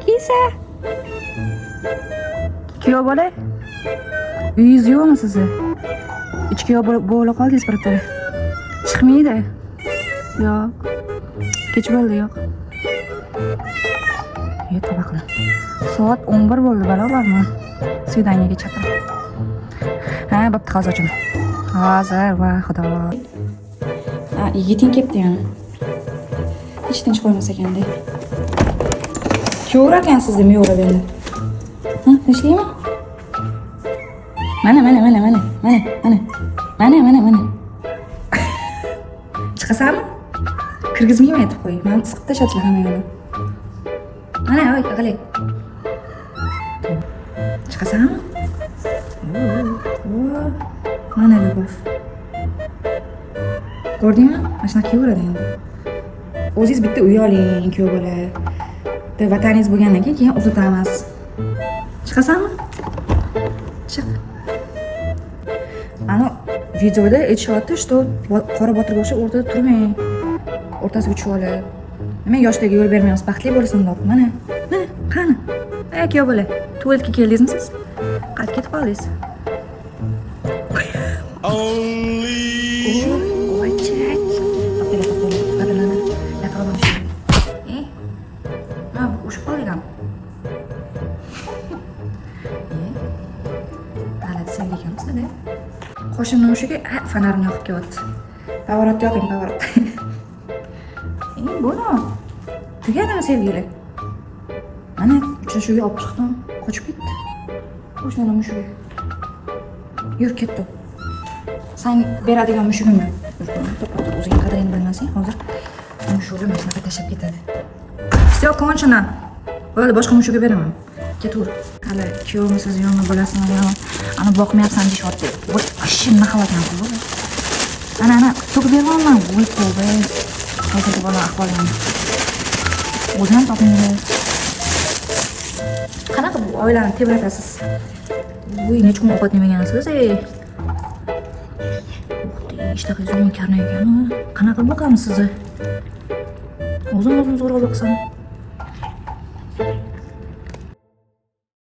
Kiysa. Kuyov bola. Uyingiz yo'qmi sizni? Ichkiga bo'la qoldingiz birato'la. Chiqmaydi. Yo'q. Kech bo'ldi, yo'q. Tavba qilin. Soat 11 bo'ldi, barobarmi? Svidaniyaga chaqir. Ha, bo'pti, hozir ochaman. Hozir va xudo. Ha, yigiting ketdi yana. Hech tinch qo'ymas ekanda. Ko'rar ekansiz deb yo'rab endi. Ha, tinchlikmi? Mana. Chiqasanmi? Kirgizmayman aytib qo'y. Men siqib tashlashlar hamma yo'lni. Mana, voy, aqalay. Chiqasanmi? Mana Lubov. Ko'rdingmi? Mana shunaqa kiyveradi endi. O'zingiz bitta uy oling, kuyov bola. Vataningiz bo'lgandan keyin uzatamiz. Chiqasanmi? Chiq. Ana videoda aytishyapti, что qora botirga o'xshab o'rtada turmang. O'rtasiga tushib olib. Nima yoshlarga yo'l bermaymiz, baxtli bo'lsin deb. Mana, qani? Kuyov bola, tualetga keldingizmi siz? Qaytib ketib qoldingiz. Qo'shimni mushiga fonarni yoqib kelyapti. Pavarotni yoqing, pavarot. Buni tugadimi sevgili? Mana uchrashuvga olib chiqdim, qochib ketdi. Qo'shnilar mushugi. Yur, ketdi. Sen beradigan mushugimni. O'zing qadrini bilmasang, hozir mushugini mana shunaqa tashlab ketadi. Все, кончено. Bo'ldi, boshqa mushugga beraman. Ketur. Hali kuyovmisiz, yo'qmi bilasizmi, yo'qmi? Ana boqmayapsan deyishyapti. Voy, ashimni qilakansiz bu. Ana, to'g'ri bermayman. Voy, tavba. Hozirgi bola ahvolim. O'zim topmayman. Qanaqa bu oilani tebratasiz? Voy, necha kun ovqat yemagansiz, ey. Ishtahaysiz karnay ekanmi? Qanaqa boqamiz sizni? O'zim zo'rg'a boqsam.